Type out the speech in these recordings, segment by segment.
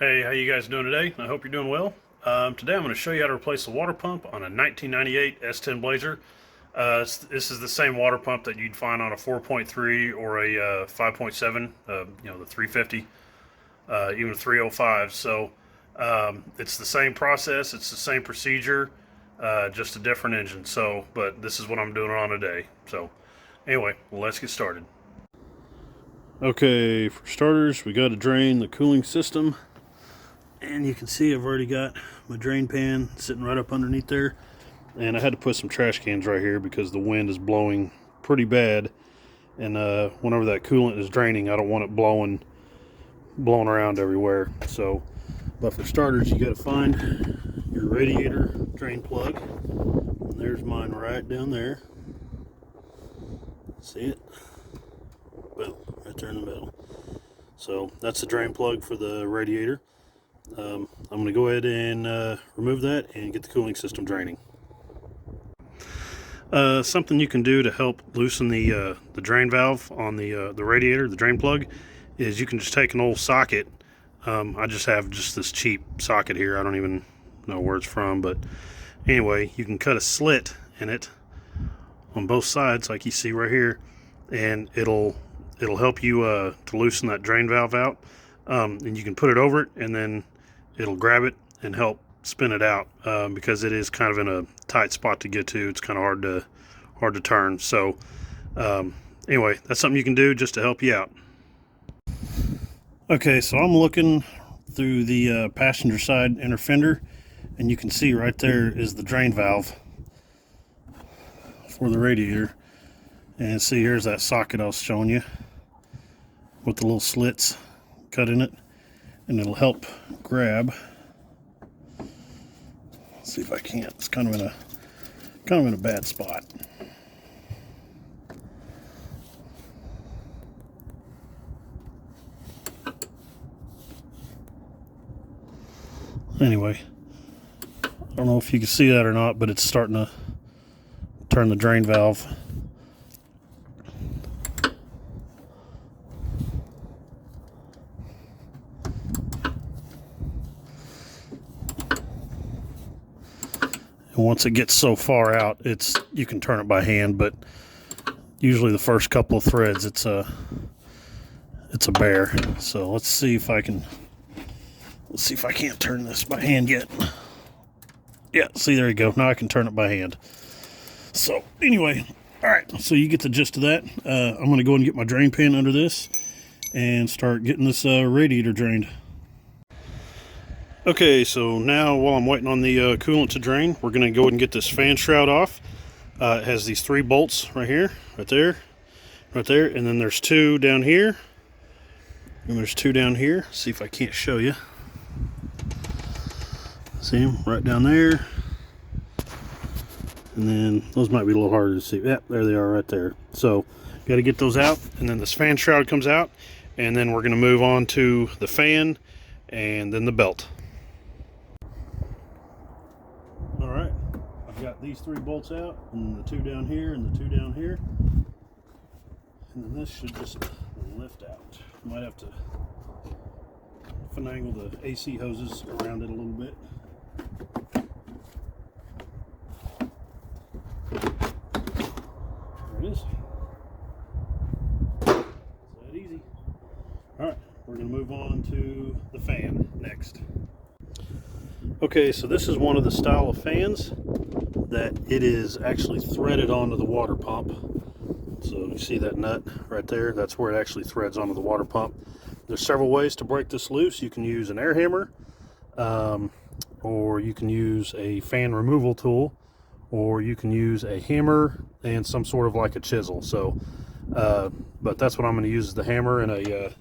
Hey, how you guys doing today? I hope you're doing well. Today I'm going to show you how to replace the water pump on a 1998 S-10 Blazer. This is the same water pump that you'd find on a 4.3 or a 5.7, the 350, even a 305. So it's the same process, it's the same procedure, just a different engine. But this is what I'm doing on today. So anyway, let's get started. Okay, for starters, we got to drain the cooling system. And you can see I've already got my drain pan sitting right up underneath there. And I had to put some trash cans right here because the wind is blowing pretty bad. And whenever that coolant is draining, I don't want it blowing around everywhere. But for starters, you got to find your radiator drain plug. And there's mine right down there. See it? Boom, right there in the middle. So that's the drain plug for the radiator. I'm going to go ahead and remove that and get the cooling system draining. Something you can do to help loosen the drain valve on the radiator, the drain plug, is you can just take an old socket. I just have this cheap socket here. I don't even know where it's from, but anyway, you can cut a slit in it on both sides, like you see right here, and it'll help you to loosen that drain valve out. And you can put it over it, and then it'll grab it and help spin it out because it is kind of in a tight spot to get to. It's kind of hard to turn. So anyway, that's something you can do just to help you out. Okay, so I'm looking through the passenger side inner fender, and you can see right there is the drain valve for the radiator. And see, here's that socket I was showing you with the little slits cut in it, and it'll help grab. Let's see if I can't. It's kind of in a bad spot. Anyway, I don't know if you can see that or not, but it's starting to turn the drain valve. And once it gets so far out, you can turn it by hand, but usually the first couple of threads it's a bear. So let's see if I can't turn this by hand yet. Yeah, see, there you go. Now I can turn it by hand. So anyway, all right, so you get the gist of that. I'm going to go and get my drain pan under this and start getting this radiator drained. Okay, so now while I'm waiting on the coolant to drain, we're going to go ahead and get this fan shroud off. It has these 3 bolts right here, right there, and then there's 2 down here, and there's 2 down here. See if I can't show you. See them right down there, and then those might be a little harder to see. Yeah, there they are right there. So got to get those out, and then this fan shroud comes out, and then we're going to move on to the fan and then the belt. All right, I've got these 3 bolts out, and the 2 down here, and the 2 down here, and then this should just lift out. Might have to finagle the AC hoses around it a little bit. There it is. It's that easy. All right, we're going to move on to the fan next. Okay, so this is one of the style of fans that it is actually threaded onto the water pump. So you see that nut right there? That's where it actually threads onto the water pump. There's several ways to break this loose. You can use an air hammer, or you can use a fan removal tool, or you can use a hammer and some sort of like a chisel. So, but that's what I'm going to use, is the hammer and a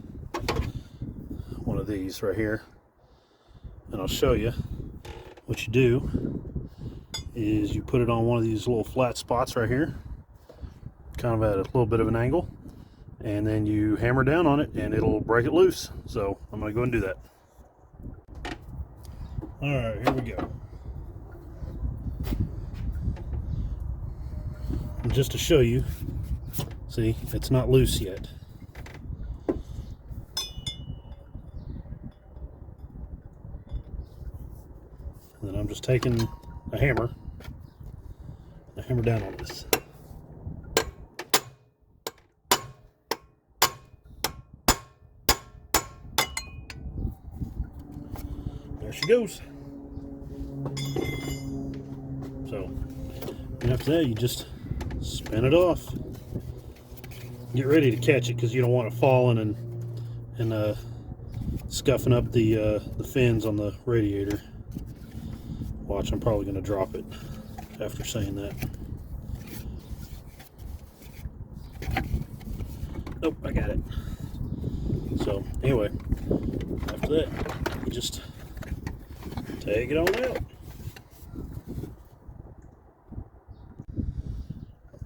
one of these right here. And I'll show you. What you do is you put it on one of these little flat spots right here, kind of at a little bit of an angle, and then you hammer down on it and it'll break it loose. So I'm going to go and do that. All right, here we go. And just to show you, see, it's not loose yet. And then I'm just taking a hammer down on this. There she goes. So, and after that, you just spin it off. Get ready to catch it because you don't want it falling and scuffing up the fins on the radiator. Watch, I'm probably going to drop it after saying that. Nope, I got it. So anyway, after that, you just take it on out.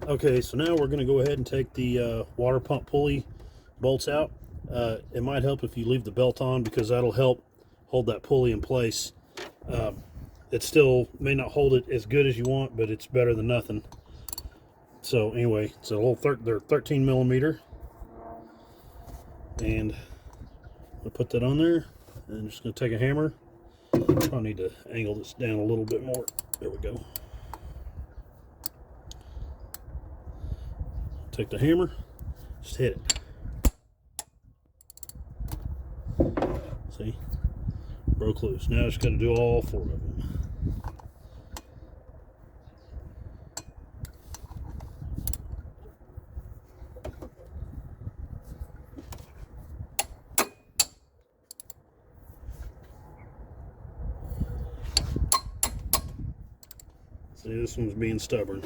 Okay, so now we're going to go ahead and take the water pump pulley bolts out. It might help if you leave the belt on because that'll help hold that pulley in place. It still may not hold it as good as you want, but it's better than nothing. So anyway, it's a little they're 13 millimeter, and I'll put that on there. And I'm just going to take a hammer. I need to angle this down a little bit more. There we go. Take the hammer, just hit it. See? Broke loose. Now I just got to do all 4 of them. See, this one's being stubborn.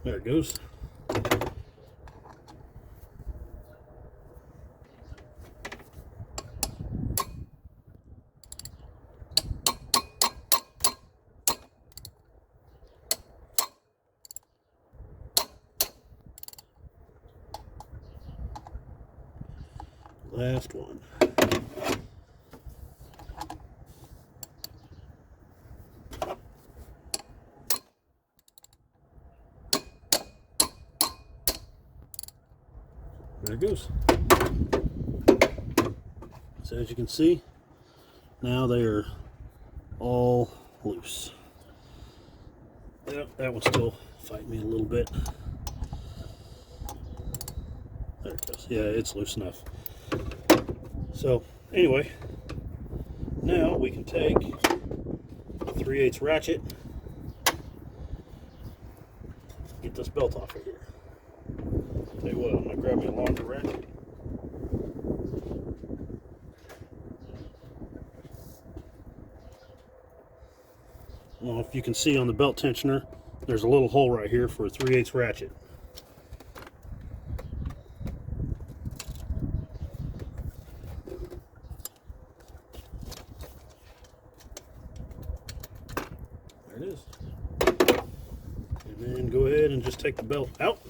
There it goes. Last one. There it goes. So as you can see, now they are all loose. Yep, that one's still fighting me a little bit. There it goes. Yeah, it's loose enough. So anyway, now we can take a 3/8 ratchet, get this belt off of here. Tell you what, I'm going to grab me a longer ratchet. I don't know if you can see on the belt tensioner, there's a little hole right here for a 3/8 ratchet. There it is. And then go ahead and just take the belt out.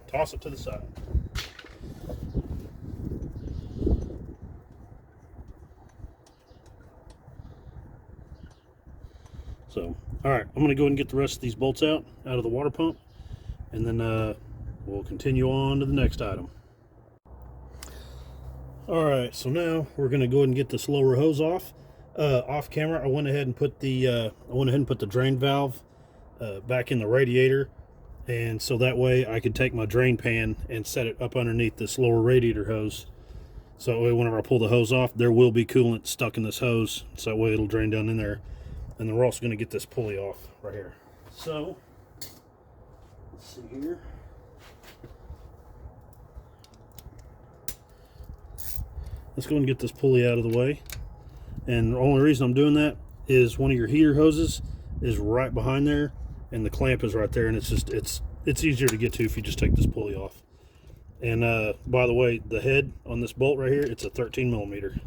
Toss it to the side. So, all right, I'm going to go ahead and get the rest of these bolts out of the water pump, and then we'll continue on to the next item. All right, so now we're going to go ahead and get this lower hose off. Off camera, I went ahead and put the drain valve back in the radiator. And so that way I could take my drain pan and set it up underneath this lower radiator hose. So that way whenever I pull the hose off, there will be coolant stuck in this hose. So that way it'll drain down in there. And then we're also going to get this pulley off right here. So, let's see here. Let's go and get this pulley out of the way. And the only reason I'm doing that is one of your heater hoses is right behind there. And the clamp is right there, and it's easier to get to if you just take this pulley off. And by the way, the head on this bolt right here, it's a 13 millimeter.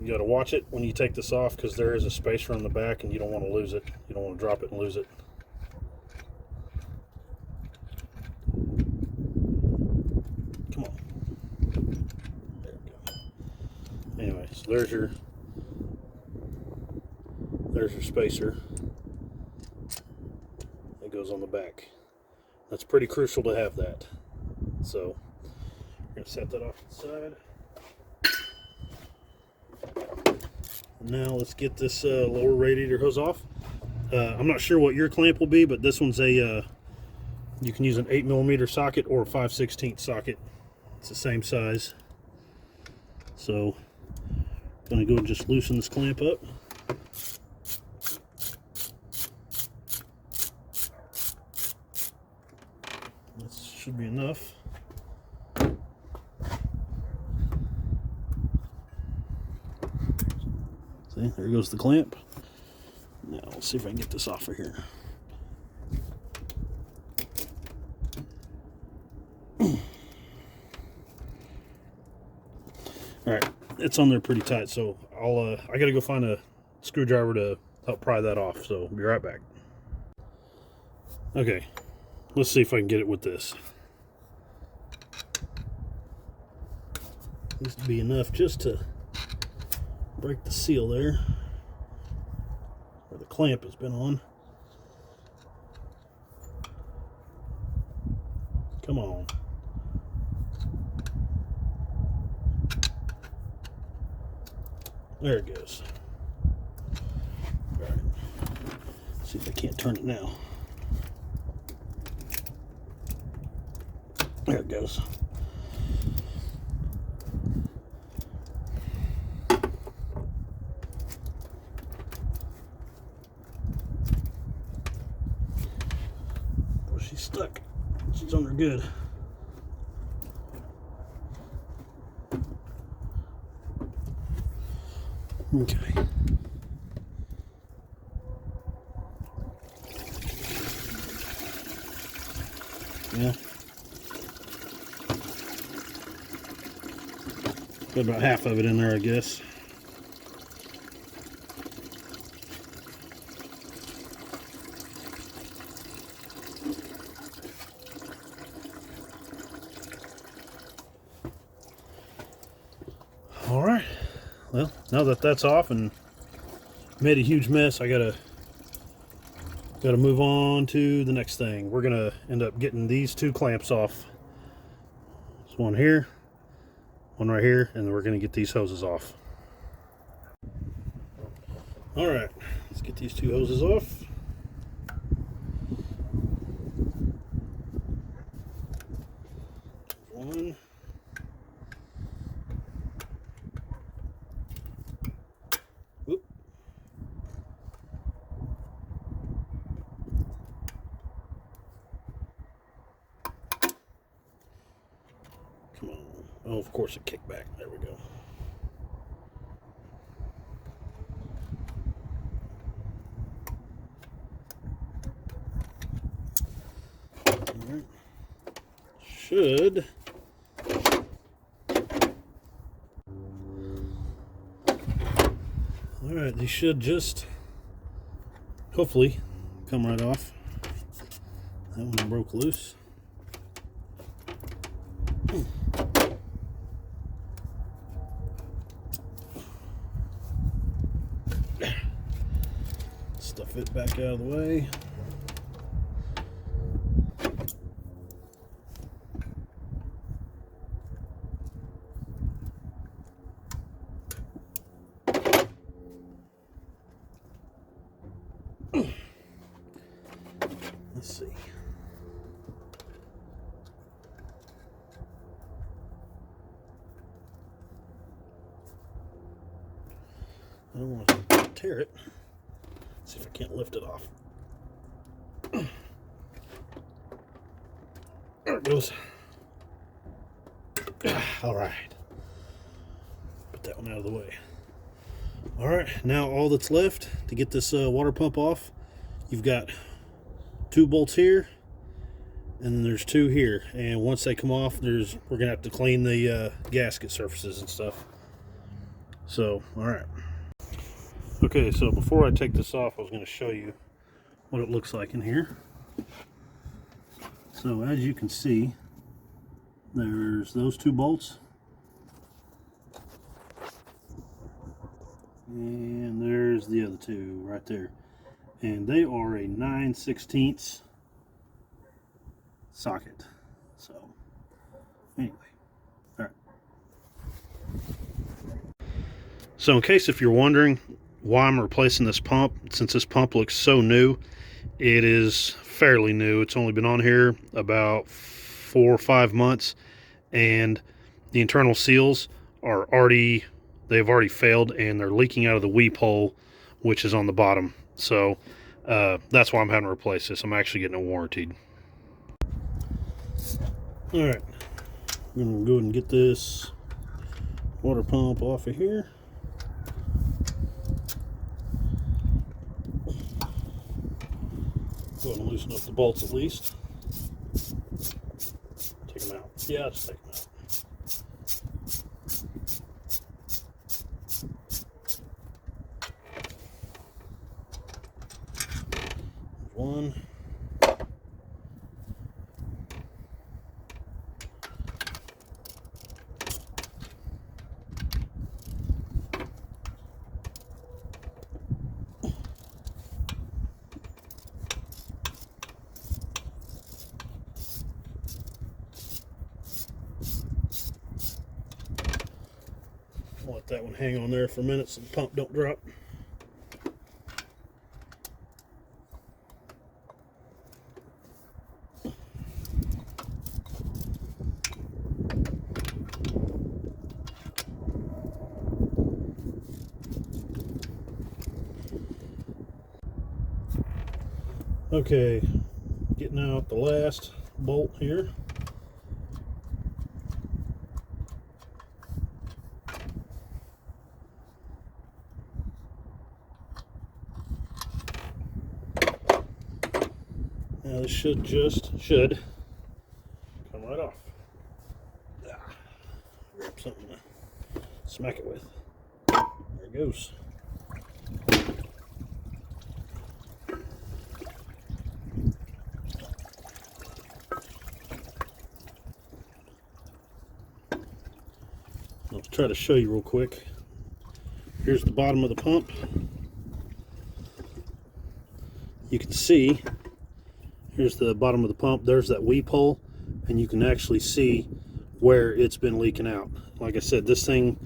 You got to watch it when you take this off because there is a spacer on the back, and you don't want to lose it. You don't want to drop it and lose it. Anyway, so there's your there's your spacer. It goes on the back. That's pretty crucial to have that. So we're going to set that off to the side. Now let's get this lower radiator hose off. I'm not sure what your clamp will be, but this one's a you can use an 8mm socket or a 5/16 socket. It's the same size. So I'm going to go and just loosen this clamp up. This should be enough. See, there goes the clamp. Now let's see if I can get this off of here. All right, it's on there pretty tight, so I gotta go find a screwdriver to help pry that off. So I'll be right back. Okay, let's see if I can get it with this. Needs to be enough just to break the seal there, where the clamp has been on. Come on. There it goes. All right. See if I can't turn it now. There it goes. Oh, she's stuck. She's on there good. Okay. Yeah. Got about half of it in there, I guess. All right. Well, now that that's off and made a huge mess, I gotta move on to the next thing. We're gonna end up getting these two clamps off. There's one here, one right here, and then we're gonna get these hoses off. All right, let's get these two hoses off. One. Whoop. Come on. Oh, of course it kicked back. There we go. All right. Should. All right, these should just hopefully come right off. That one broke loose. Stuff it back out of the way. Let's see. I don't want to tear it. Let's see if I can't lift it off. There it goes. All right. Put that one out of the way. All right, now all that's left to get this water pump off, you've got two bolts here, and then there's two here. And once they come off, we're gonna have to clean the gasket surfaces and stuff. So, all right. Okay, so before I take this off, I was going to show you what it looks like in here. So as you can see, there's those two bolts, and there's the other two right there. And they are a 9/16 socket. So anyway, all right. So in case if you're wondering why I'm replacing this pump, since this pump looks so new, it is fairly new. It's only been on here about 4 or 5 months, and the internal seals are they've already failed, and they're leaking out of the weep hole, which is on the bottom. So that's why I'm having to replace this. I'm actually getting it warranted. All right, I'm gonna go ahead and get this water pump off of here. Go ahead and loosen up the bolts at least. Take them out. Yeah, just take them out. One. I'll let that one hang on there for a minute so the pump don't drop. Okay, getting out the last bolt here. Now this should come right off. Grab something to smack it with. There it goes. I'll try to show you real quick. Here's the bottom of the pump. You can see, here's the bottom of the pump. There's that weep hole, and you can actually see where it's been leaking out. Like I said, this thing,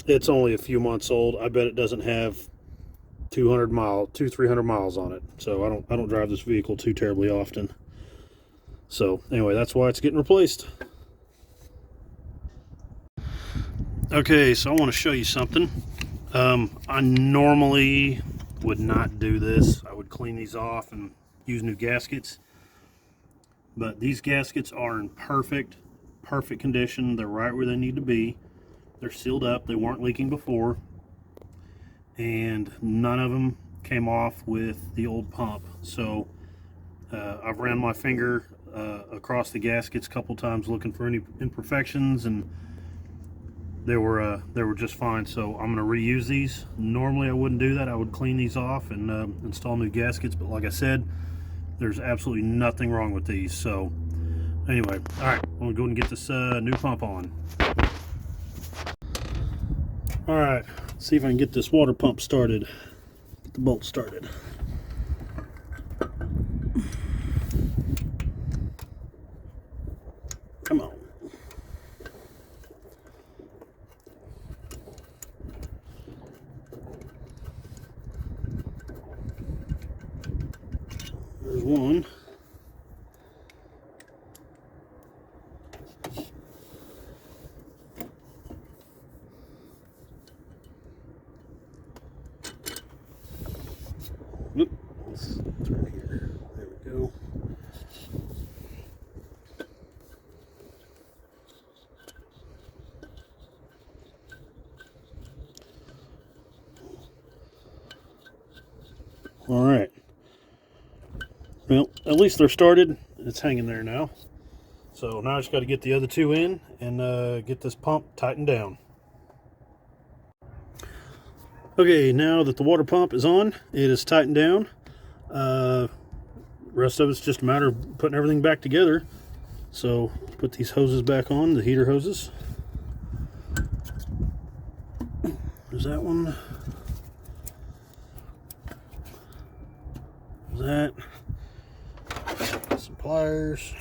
it's only a few months old. I bet it doesn't have 300 miles on it. So I don't drive this vehicle too terribly often. So anyway, that's why it's getting replaced. Okay, so I want to show you something. I normally would not do this. I would clean these off and use new gaskets. But these gaskets are in perfect condition. They're right where they need to be. They're sealed up. They weren't leaking before. And none of them came off with the old pump. So I've ran my finger across the gaskets a couple times looking for any imperfections, and they were just fine. So I'm going to reuse these. Normally I wouldn't do that. I would clean these off and install new gaskets, but like I said, there's absolutely nothing wrong with these. So anyway, all right, I'm going to go and get this new pump on. All right, let's see if I can get this water pump started. Get the bolt started. Come on. There's one. Oop, let's turn here. There we go. All right. Well, at least they're started. It's hanging there now. So now I just got to get the other two in and get this pump tightened down. Okay, now that the water pump is on, it is tightened down. Rest of it's just a matter of putting everything back together. So put these hoses back on, the heater hoses. There's that one. that. Some pliers.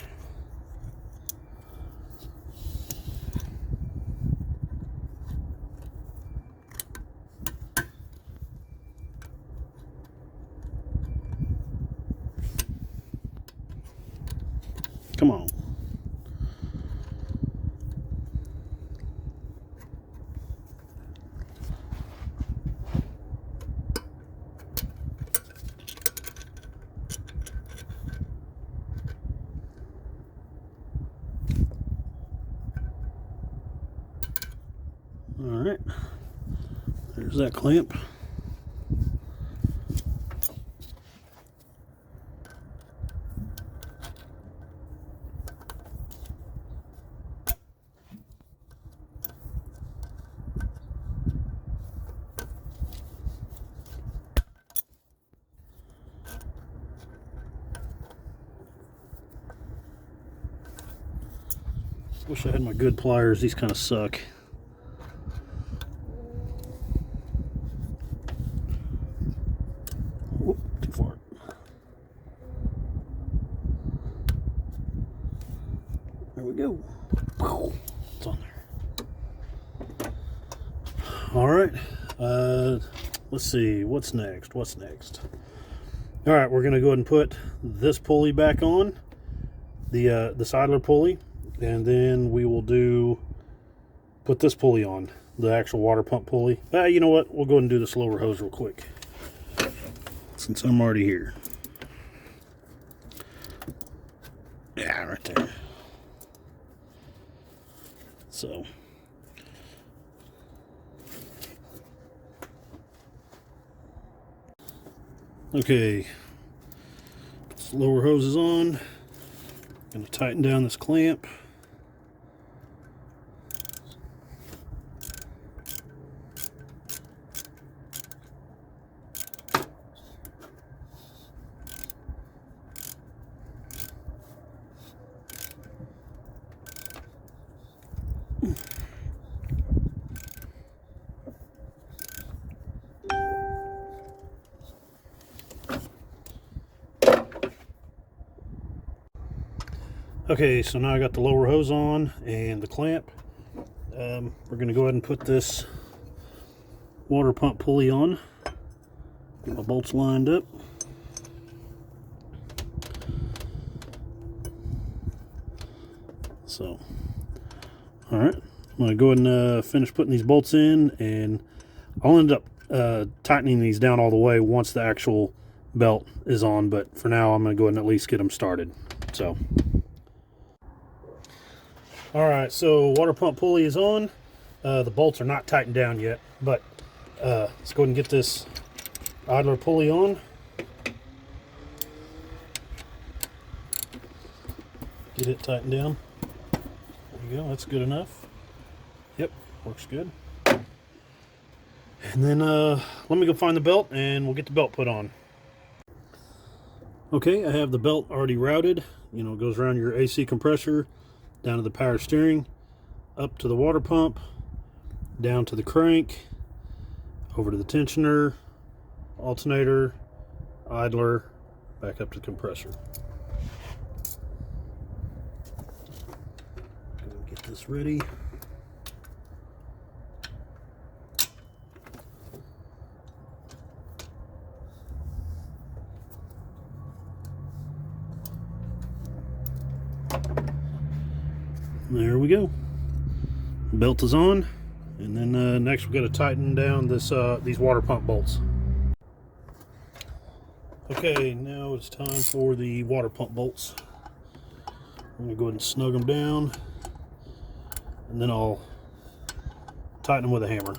Come on. All right, there's that clamp. Wish I had my good pliers. These kind of suck. Whoop, too far. There we go. It's on there. All right. Let's see. What's next? All right, we're gonna go ahead and put this pulley back on, the idler pulley, and then we will put this pulley on, the actual water pump pulley. You know what? We'll go ahead and do the slower hose real quick, since I'm already here. Yeah, right there. So. Okay, lower hose is on. Going to tighten down this clamp. Okay, so now I got the lower hose on and the clamp. We're going to go ahead and put this water pump pulley on. Get my bolts lined up. So, all right, I'm going to go ahead and finish putting these bolts in, and I'll end up tightening these down all the way once the actual belt is on, but for now I'm going to go ahead and at least get them started. So. All right, so water pump pulley is on. The bolts are not tightened down yet, but let's go ahead and get this idler pulley on. Get it tightened down. There you go, that's good enough. Yep, works good. And then let me go find the belt and we'll get the belt put on. Okay, I have the belt already routed. You know, it goes around your AC compressor, down to the power steering, up to the water pump, down to the crank, over to the tensioner, alternator, idler, back up to the compressor. Get this ready. There we go. Belt is on, and then next we've got to tighten down these water pump bolts. Okay, now it's time for the water pump bolts. I'm going to go ahead and snug them down, and then I'll tighten them with a hammer.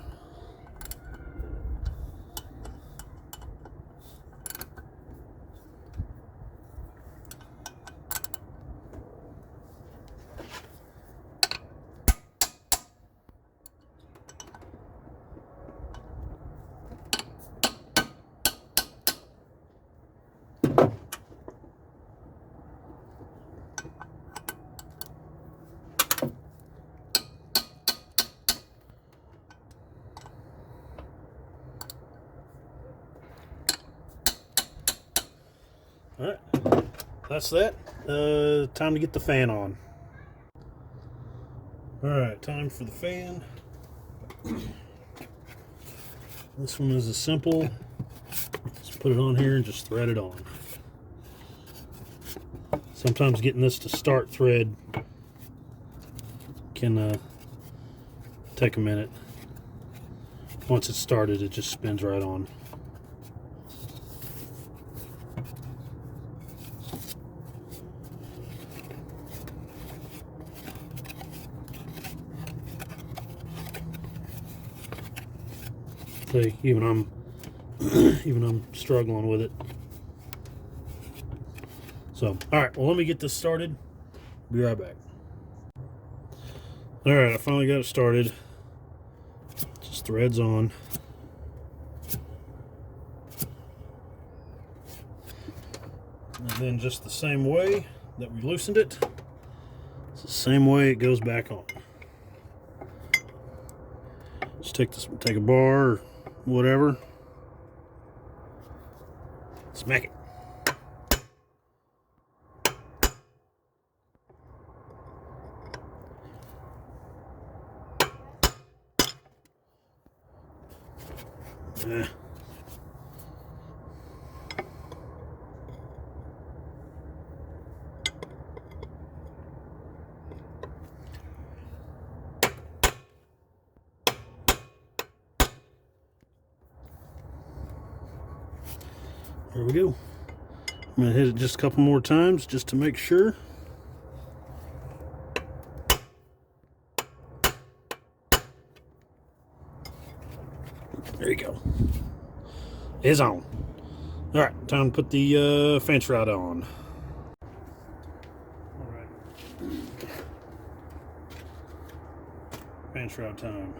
All right, that's that. Time to get the fan on. All right, time for the fan. This one is a simple. Just put it on here and just thread it on. Sometimes getting this to start thread can take a minute. Once it's started, it just spins right on. See, even I'm struggling with it. So, all right, well, let me get this started. Be right back. All right, I finally got it started. Just threads on. And then just the same way that we loosened it, it's the same way it goes back on. Just take a bar or whatever, smack it. Yeah. There we go. I'm going to hit it just a couple more times just to make sure. There you go. It's on. All right, time to put the fan shroud on. All right. Fan shroud time.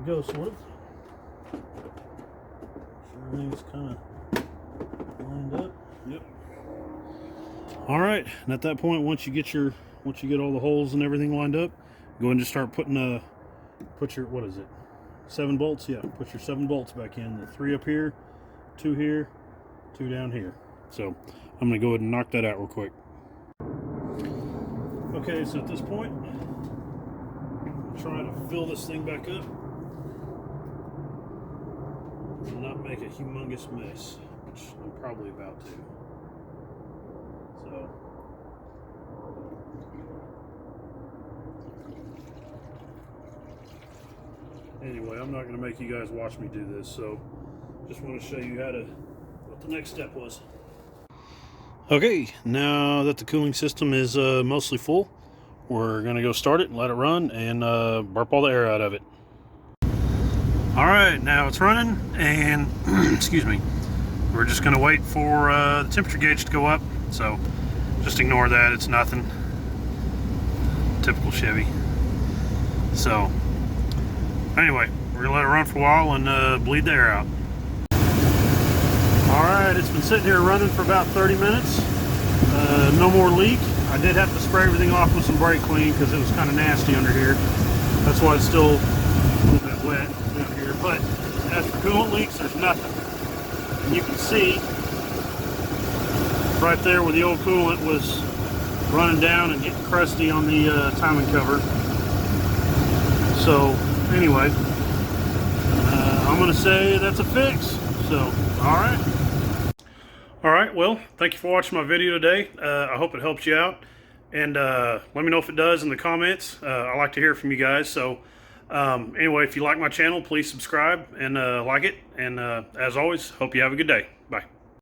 Go sort of. Everything's kind of lined up. Yep. All right, and at that point, once you get all the holes and everything lined up, go and just start putting put your, what is it, 7 bolts? Yeah, put your 7 bolts back in. The 3 up here, 2 here, 2 down here. So I'm gonna go ahead and knock that out real quick. Okay, so at this point, I'm trying to fill this thing back up and not make a humongous mess, which I'm probably about to. So anyway, I'm not going to make you guys watch me do this, so just want to show you what the next step was. Okay, now that the cooling system is mostly full, we're going to go start it and let it run and burp all the air out of it. All right, now it's running, and excuse me, we're just going to wait for the temperature gauge to go up. So just ignore that, it's nothing. Typical Chevy. So anyway, we're going to let it run for a while and bleed the air out. All right, it's been sitting here running for about 30 minutes. No more leak. I did have to spray everything off with some brake clean because it was kind of nasty under here. That's why it's still a little bit wet down here. But as for coolant leaks, there's nothing. And you can see right there where the old coolant was running down and getting crusty on the timing cover. So anyway, I'm going to say that's a fix. So, all right. All right, well, thank you for watching my video today. I hope it helps you out. And let me know if it does in the comments. I like to hear from you guys. So anyway, if you like my channel, please subscribe and like it. And as always, hope you have a good day. Bye.